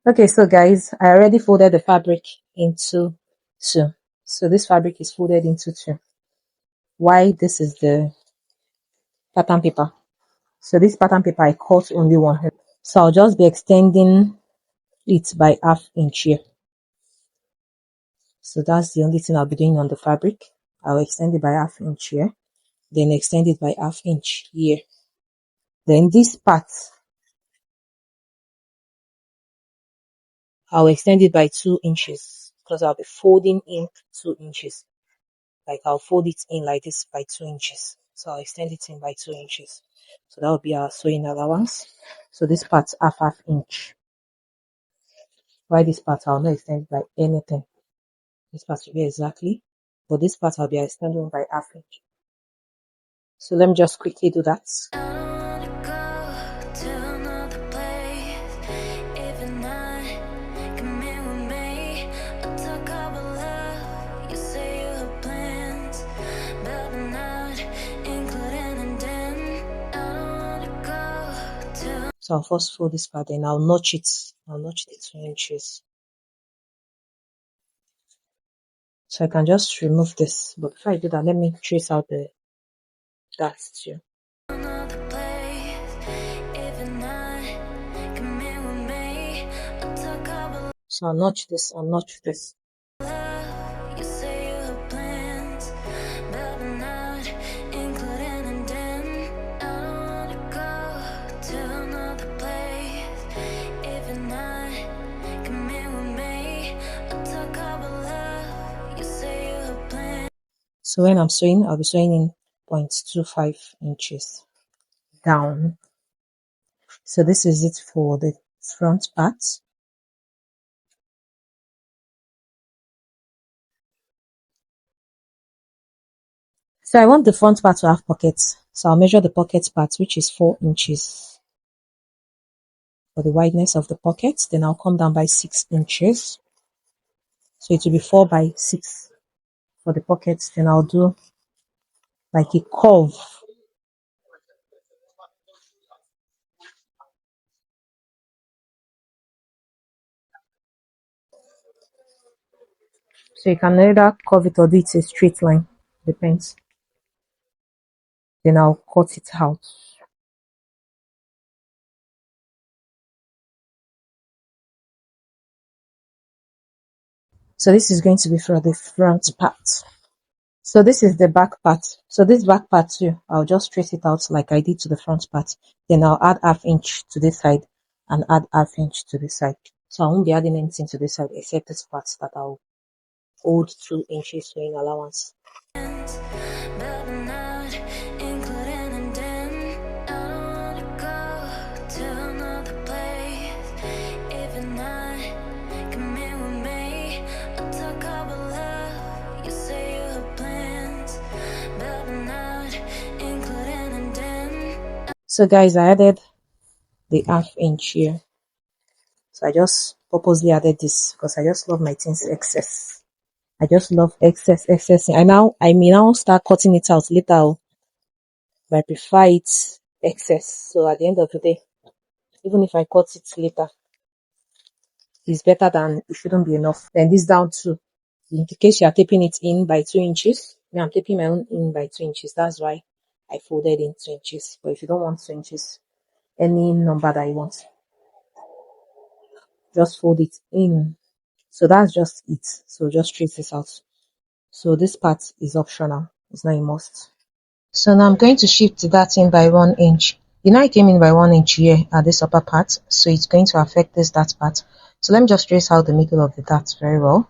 Okay, so guys, I already folded the fabric into two. So this fabric is folded into two. Why? This is the pattern paper. So this pattern paper, I cut only one. So I'll just be extending it by ½ inch here. So that's the only thing I'll be doing on the fabric. I'll extend it by ½ inch here, then extend it by ½ inch here. Then this part, I'll extend it by 2 inches because I'll be folding in 2 inches. Like I'll fold it in like this by 2 inches. So I'll extend it in by 2 inches. So that will be our sewing allowance. So this part's half inch. Why this part I'll not extend by anything. This part will be exactly, but this part I'll be extending by ½ inch. So let me just quickly do that. So I'll first fold this part, then I'll notch it. I'll notch the 2 inches. So I can just remove this. But before I do that, let me trace out the dots too. So I'll notch this, I'll notch this. So when I'm sewing, I'll be sewing in 0.25 inches down. So this is it for the front part. So I want the front part to have pockets. So I'll measure the pocket part, which is 4 inches for the wideness of the pocket. Then I'll come down by 6 inches. So it will be 4 by 6 for the pockets. Then I'll do like a curve. So you can either curve it or do it a straight line. Depends. Then I'll cut it out. So this is going to be for the front part. So this is the back part. So this back part too, I'll just trace it out like I did to the front part. Then I'll add ½ inch to this side and add ½ inch to this side. So I won't be adding anything to this side except this part that I'll hold 2 inches sewing allowance. So guys, I added the ½ inch here. So I just purposely added this because I just love my things excess. I just love excess. I may now start cutting it out later, but I prefer it excess. So at the end of the day, even if I cut it later, it's better than it shouldn't be enough. Then this down too. In case you are taping it in by 2 inches, I'm taping my own in by 2 inches. That's why I folded in 2 inches. But if you don't want 2 inches, any number that you want, just fold it in. So that's just it. So just trace this out. So this part is optional. It's not a must. So now I'm going to shift that in by 1 inch. You know I came in by 1 inch here at this upper part. So it's going to affect this dart part. So let me just trace out the middle of the dart very well.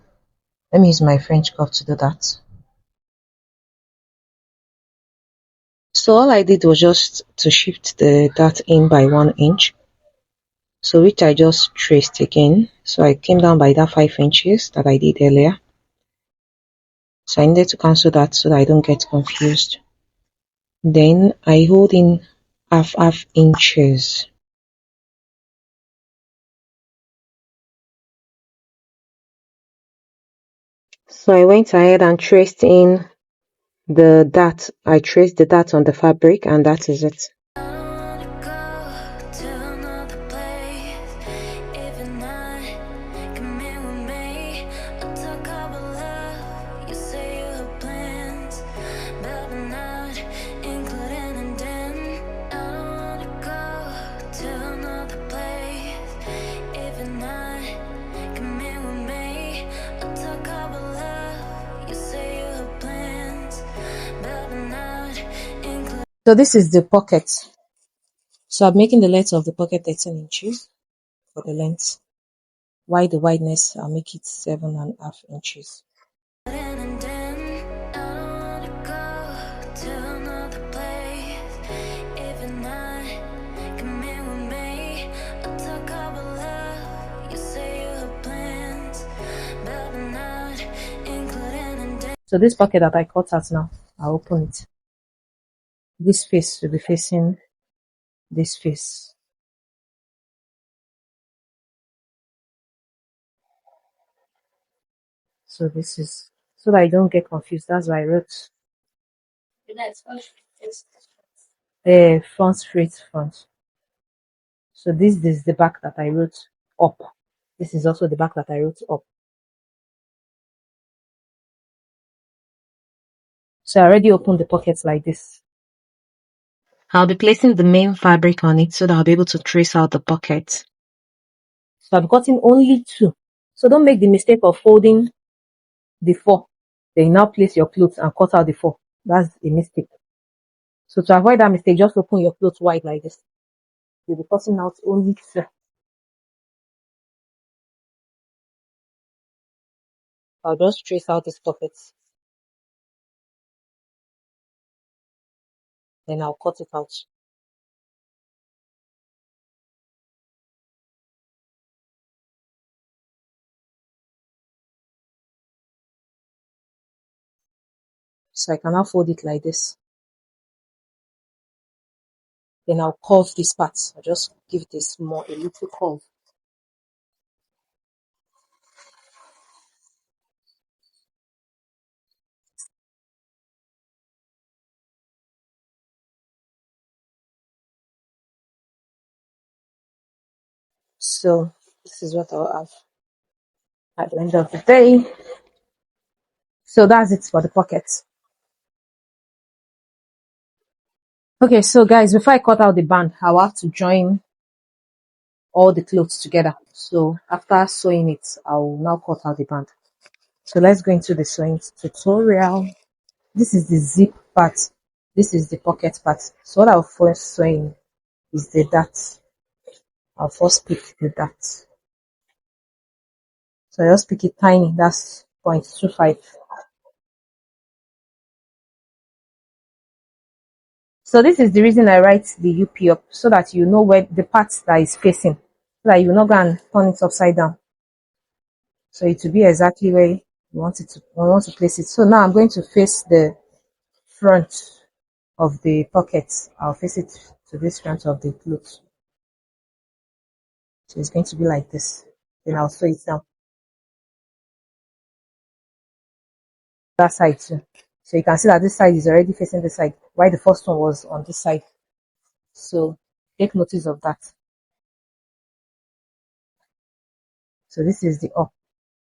Let me use my French curve to do that. So all I did was just to shift the dart in by 1 inch. So which I just traced again. So I came down by that 5 inches that I did earlier. So I needed to cancel that so that I don't get confused. Then I hold in half inches. So I went ahead and traced in the dart. I traced the dart on the fabric, and that is it. So this is the pocket. So I'm making the length of the pocket 13 inches for the length. While the wideness, I'll make it 7.5 inches. So this pocket that I cut out now, I'll open it. This face will be facing this face. So this is, so that I don't get confused, that's why I wrote front straight front. So this is the back that I wrote up. This is also the back that I wrote up. So I already opened the pockets like this. I'll be placing the main fabric on it so that I'll be able to trace out the pocket. So I'm cutting only 2. So don't make the mistake of folding the 4. Then you now place your clothes and cut out the 4. That's a mistake. So to avoid that mistake, just open your clothes wide like this. You'll be cutting out only 2. I'll just trace out this pocket. Then I'll cut it out. So I can now fold it like this. Then I'll curve this part. I'll just give it a little curve. So this is what I'll have at the end of the day. So that's it for the pocket. Okay, so guys, before I cut out the band, I'll have to join all the clothes together. So after sewing it, I'll now cut out the band. So let's go into the sewing tutorial. This is the zip part. This is the pocket part. So what I'll first sew in is the dart. I'll first pick the dart. So I just pick it tiny. That's 0.25. So this is the reason I write the UP up, so that you know where the part that is facing, so that you not go and turn it upside down. So it will be exactly where you want it to, you want to place it. So now I'm going to face the front of the pocket. I'll face it to this front of the cloth. So it's going to be like this. Then I'll sew it down. That side too. So you can see that this side is already facing this side, while the first one was on this side. So take notice of that. So this is the up.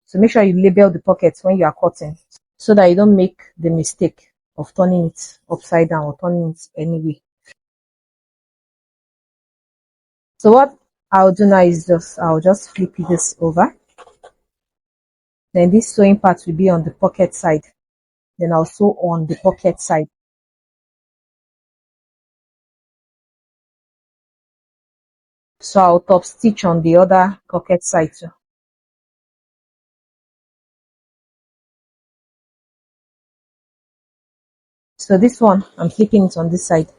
So make sure you label the pockets when you are cutting, so that you don't make the mistake of turning it upside down or turning it anyway. So what I'll do now is I'll just flip this over. Then this sewing part will be on the pocket side. Then I'll sew on the pocket side. So I'll top stitch on the other pocket side too. So this one, I'm flipping it on this side.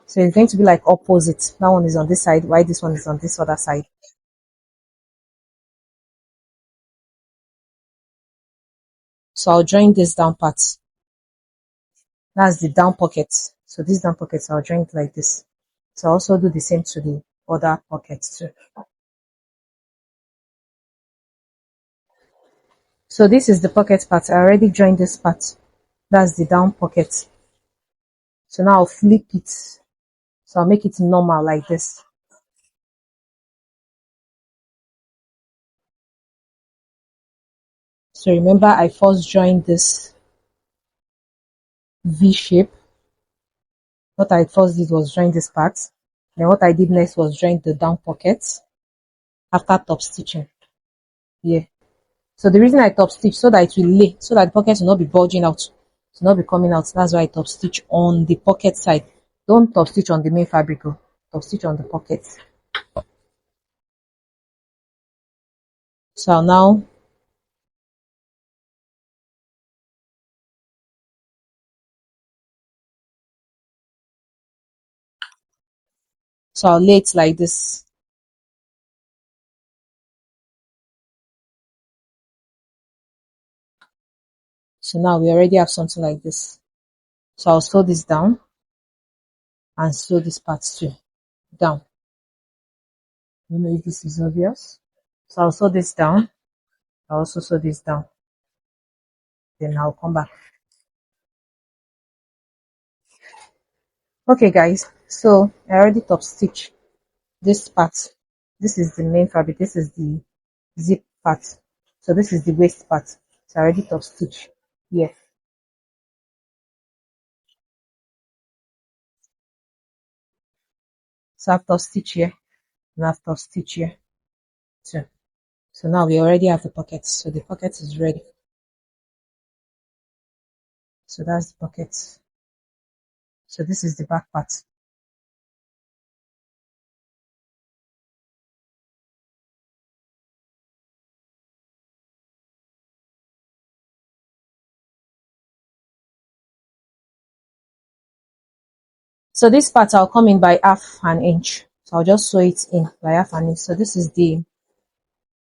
So it's going to be like opposite. That one is on this side, while this one is on this other side. So I'll join this down part. That's the down pocket. So this down pocket, I'll join it like this. So I'll also do the same to the other pockets too. So this is the pocket part. I already joined this part. That's the down pocket. So now I'll flip it. So I'll make it normal like this. So remember, I first joined this V shape. What I first did was join this part. Then what I did next was join the down pockets after top stitching. Yeah. So the reason I top stitch, so that it will lay, so that the pockets will not be bulging out, to not be coming out. That's why I top stitch on the pocket side. Don't top stitch on the main fabric, oh. Top stitch on the pockets. So I'll lay it like this. So now we already have something like this. So I'll sew this down and sew this part too down. I don't know if this is obvious. So I'll sew this down. I'll also sew this down. Then I'll come back. Okay guys, so I already top stitch this part. This is the main fabric. This is the zip part. So this is the waist part. So I already top stitch here. So I've top stitch here and I've top stitch here too. So now we already have the pockets. So the pocket is ready. So that's the pocket. So this is the back part. So this part I'll come in by half an inch. So I'll just sew it in by half an inch. So this is the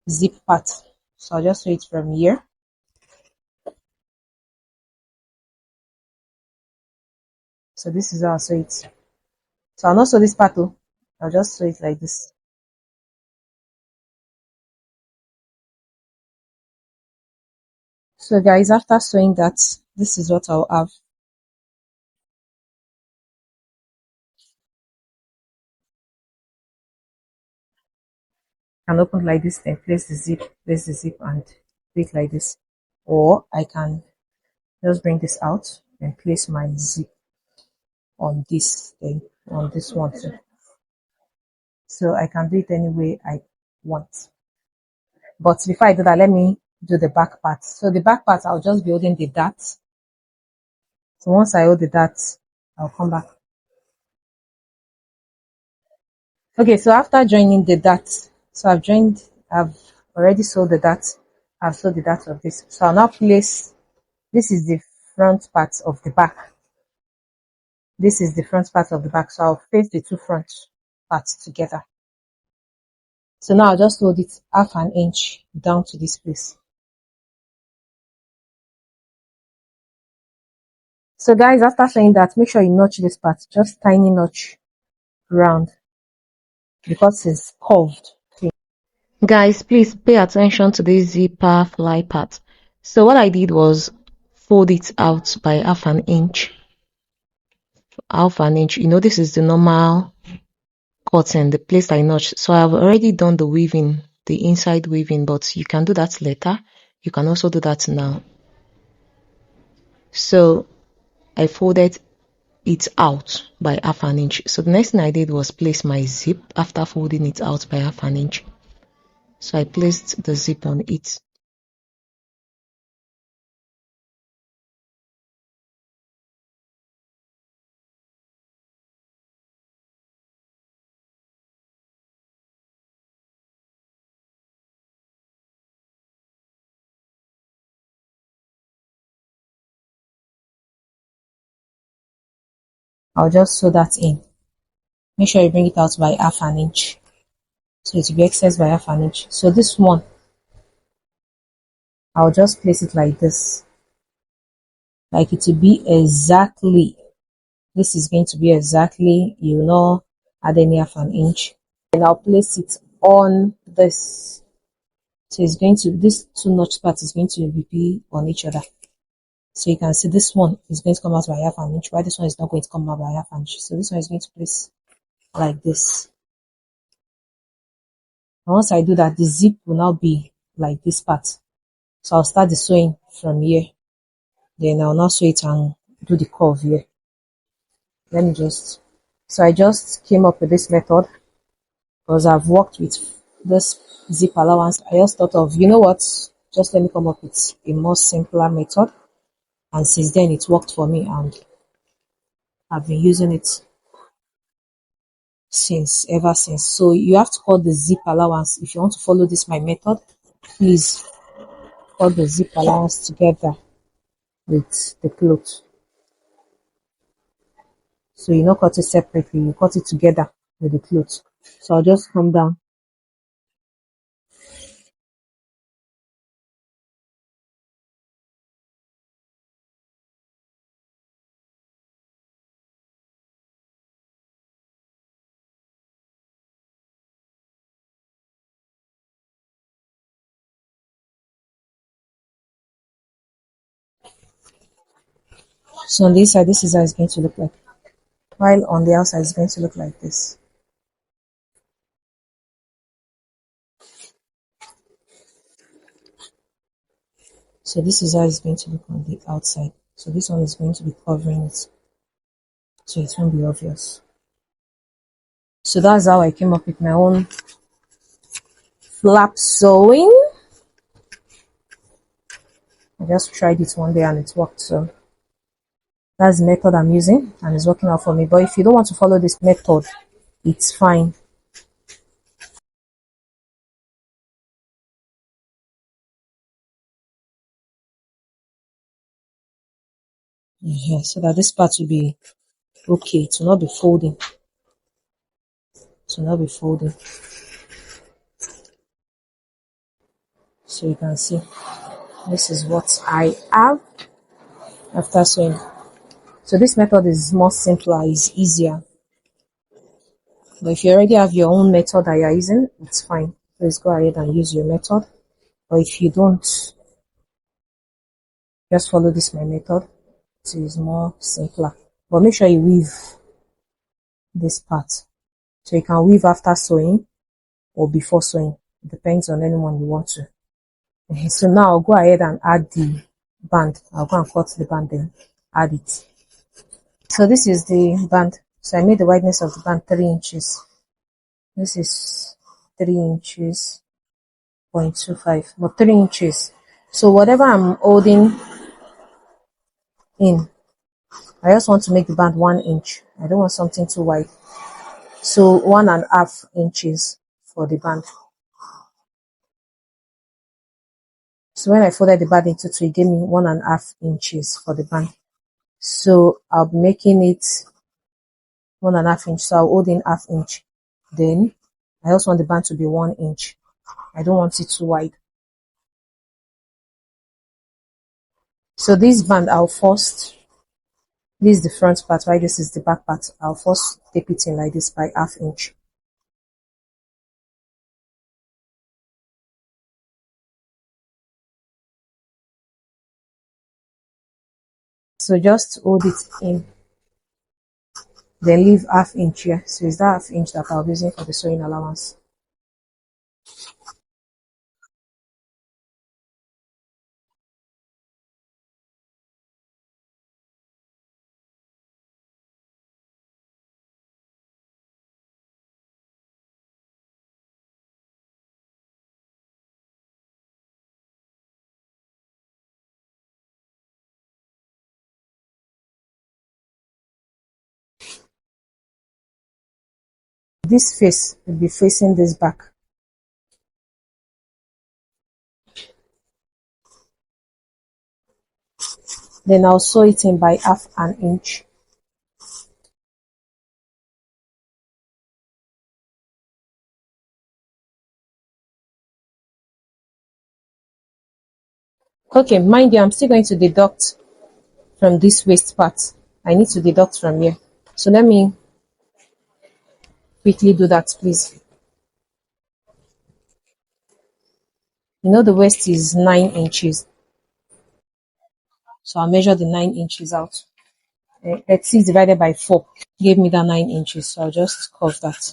zip part. So I'll just sew it from here. So this is how I'll sew it. So I'll not sew this part though. I'll just sew it like this. So guys, after sewing that, this is what I'll have. Can open like this, then place the zip and do it like this. Or I can just bring this out and place my zip on this thing, on this one too. So I can do it any way I want. But before I do that, let me do the back part. So the back part, I'll just be holding the dart. So once I hold the dart, I'll come back. Okay, so after joining the dart, so I've already sewed the dart. I've sewed the dart of this. So I'll now place, this is the front part of the back. This is the front part of the back. So I'll face the two front parts together. So now I'll just hold it half an inch down to this place. So guys, after saying that, make sure you notch this part, just tiny notch round because it's curved. Guys, please pay attention to this zipper fly part. So what I did was fold it out by half an inch. You know, this is the normal cotton, the place I notched. So I've already done the weaving, the inside weaving, but you can do that later. You can also do that now. So I folded it out by half an inch. So the next thing I did was place my zip after folding it out by half an inch. So I placed the zip on it. I'll just sew that in. Make sure you bring it out by half an inch. So it will be excess by half an inch. So this one, I'll just place it like this. Like it will be exactly, this is going to be exactly, you know, add any half an inch. And I'll place it on this. So it's going to, this two notch part is going to be on each other. So you can see this one is going to come out by half an inch, while this one is not going to come out by half an inch. So this one is going to place like this. And once I do that, the zip will now be like this part. So I'll start the sewing from here. Then I'll now sew it and do the curve here. Let me just, so I just came up with this method because I've worked with this zip allowance. I just thought of, you know what, just let me come up with a more simpler method. And since then it worked for me and I've been using it. ever since. So you have to cut the zip allowance. If you want to follow this my method, please cut the zip allowance together with the cloth. So you not cut it separately, you cut it together with the cloth. So I'll just come down. So on the inside, this is how it's going to look like. While on the outside, it's going to look like this. So this is how it's going to look on the outside. So this one is going to be covering it. So it won't be obvious. So that's how I came up with my own flap sewing. I just tried it one day and it worked. So that's the method I'm using and it's working out for me. But if you don't want to follow this method, it's fine. Yeah, so that this part will be okay. It will not be folding. It will not be folding. So you can see this is what I have after sewing. So this method is more simpler, is easier. But if you already have your own method that you're using, it's fine. Please go ahead and use your method. Or if you don't, just follow this my method. It is more simpler. But make sure you weave this part. So you can weave after sewing or before sewing. It depends on anyone you want to. So now I'll go ahead and add the band. I'll go and cut the band then add it. So this is the band. So I made the wideness of the band 3 inches. This is 3 inches, 0.25, but 3 inches. So whatever I'm holding in, I just want to make the band 1 inch. I don't want something too wide. So 1.5 inches for the band. So when I folded the band into two, it gave me 1.5 inches for the band. So I'll be making it 1.5 inch. So I'll hold in half inch. Then I also want the band to be 1 inch. I don't want it too wide. So this band, this is the front part, right? This is the back part. I'll first tape it in like this by half inch. So just hold it in, then leave half inch here. So it's that half inch that I'll be using for the sewing allowance. This face will be facing this back. Then I'll sew it in by half an inch. Okay, mind you, I'm still going to deduct from this waist part. I need to deduct from here. So let me quickly do that, please. You know the waist is 9 inches. So I'll measure the 9 inches out. 36 divided by 4 gave me that 9 inches. So I'll just curve that.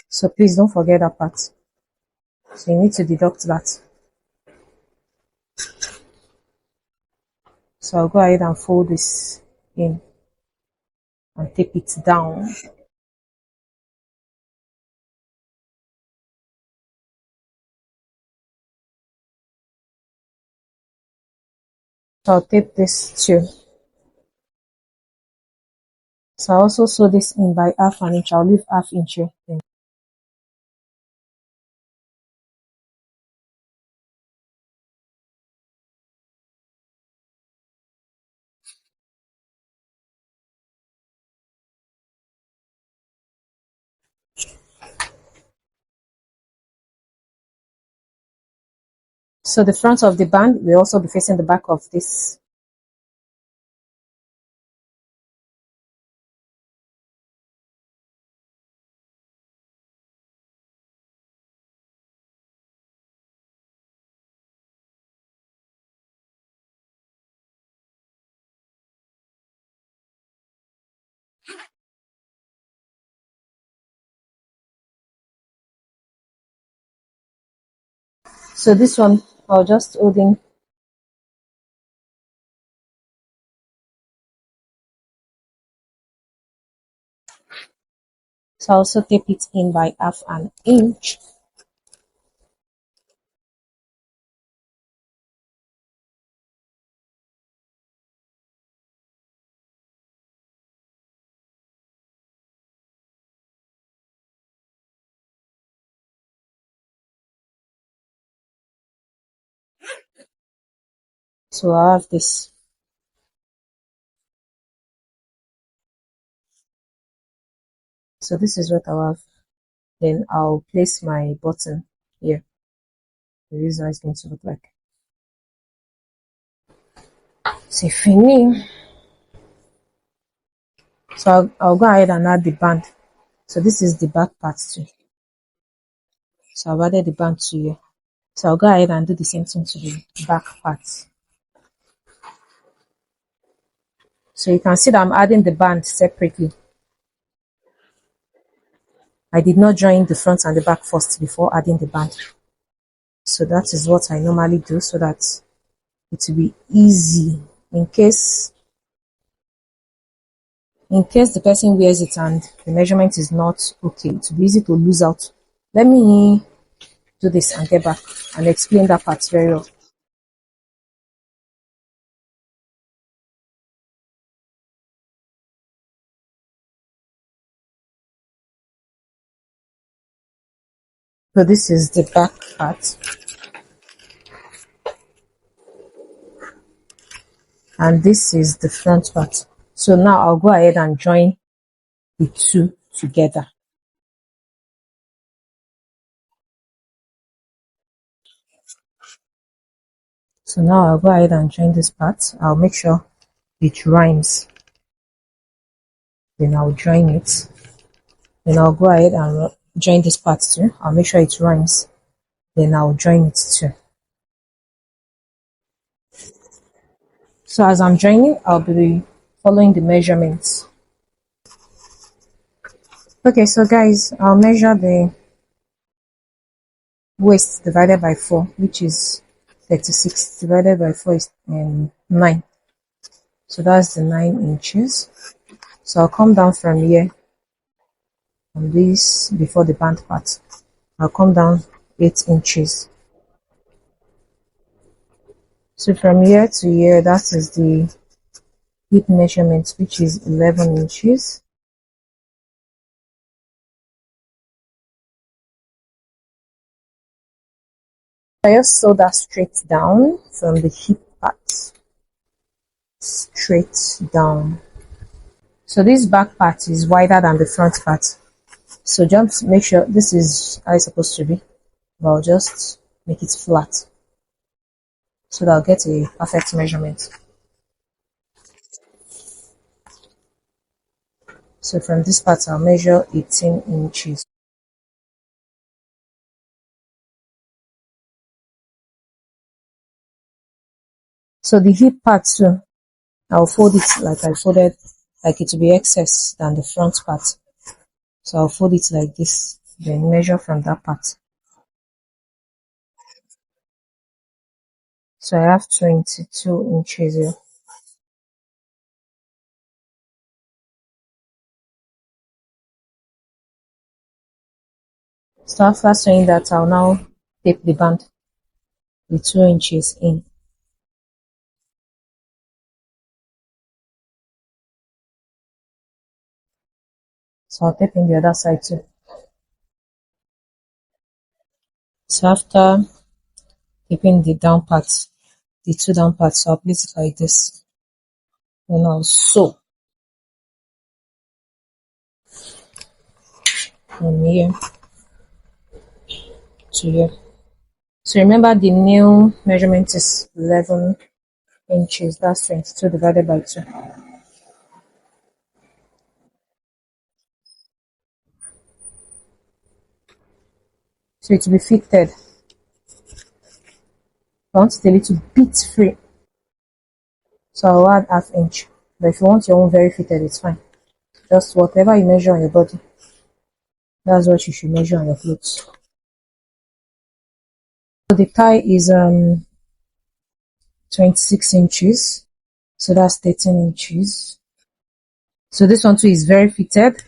So please don't forget that part. So you need to deduct that. So I'll go ahead and fold this in and tape it down. So I'll tape this too. So I also sew this in by half an inch. I'll leave half inch here. Then. So the front of the band will also be facing the back of this. So this one, I'll just hold in. So I'll also tape it in by half an inch. So I'll have this. So this is what I'll have. Then I'll place my button here. This is how it's going to look like. C'est fini. So I'll go ahead and add the band. So this is the back part too. So I've added the band to here. So I'll go ahead and do the same thing to the back part. So you can see that I'm adding the band separately. I did not join the front and the back first before adding the band. So that is what I normally do so that it will be easy in case the person wears it and the measurement is not okay. It will be easy to lose out. Let me do this and get back and explain that part very well. So this is the back part. And this is the front part. So now I'll go ahead and join the two together. So now I'll go ahead and join this part. I'll make sure it rhymes. Then I'll join it. Then I'll go ahead and join this part too. I'll make sure it rhymes. Then I'll join it too. So as I'm joining, I'll be following the measurements. Okay, so guys, I'll measure the waist divided by 4, which is 36 divided by 4 is 9. So that's the 9 inches. So I'll come down from here, from this before the band part. I'll come down 8 inches. So from here to here, that is the hip measurement, which is 11 inches. I just sew that straight down from the hip part. Straight down. So this back part is wider than the front part. So just make sure this is how it's supposed to be. But I'll just make it flat so that I'll get a perfect measurement. So from this part, I'll measure 18 inches. So the hip part too, I'll fold it like I folded, like it will be excess than the front part. So I'll fold it like this, then measure from that part. So I have 22 inches here. So after sewing that, I'll now tape the band with 2 inches in. So I'll tape in the other side too. So after taping the down parts, the two down parts, so I'll place it like this. And I'll sew from here to here. So remember the new measurement is 11 inches. That's 22 divided by 2. So it will be fitted. I want it a little bit free. So I'll add half inch. But if you want your own very fitted, it's fine. Just whatever you measure on your body, that's what you should measure on your clothes. So the thigh is 26 inches. So that's 13 inches. So this one too is very fitted.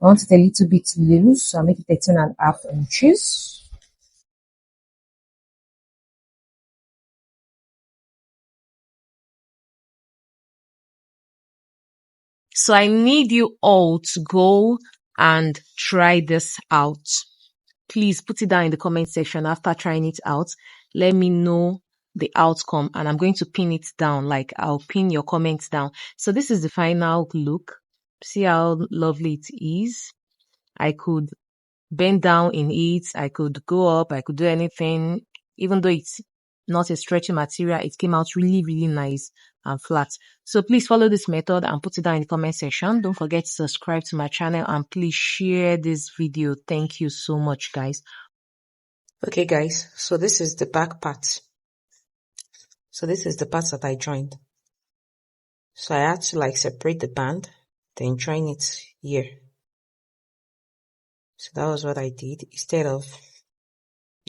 I want it a little bit loose, so I'll make it 13.5 inches. So I need you all to go and try this out. Please put it down in the comment section after trying it out. Let me know the outcome, and I'm going to pin it down. Like, I'll pin your comments down. So this is the final look. See how lovely it is. I could bend down in it, I could go up, I could do anything. Even though it's not a stretchy material, it came out really, really nice and flat. So please follow this method and put it down in the comment section. Don't forget to subscribe to my channel and please share this video. Thank you so much, guys. Okay, guys, so this is the back part. So this is the part that I joined. So I had to like separate the band, then join it here. So that was what I did instead of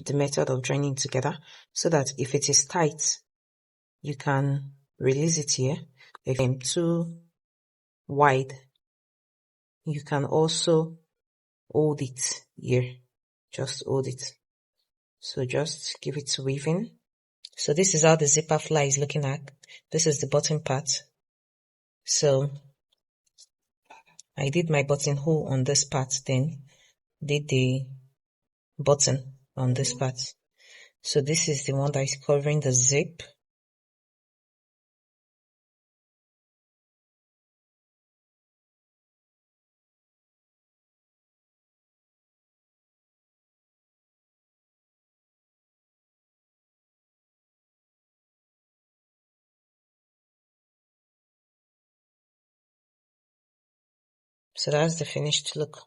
the method of joining together, so that if it is tight, you can release it here. If it's too wide, you can also hold it here. Just hold it. So just give it weaving. So this is how the zipper fly is looking at. This is the bottom part. So I did my buttonhole on this part, then did the button on this part. So this is the one that is covering the zip. So that's the finished look.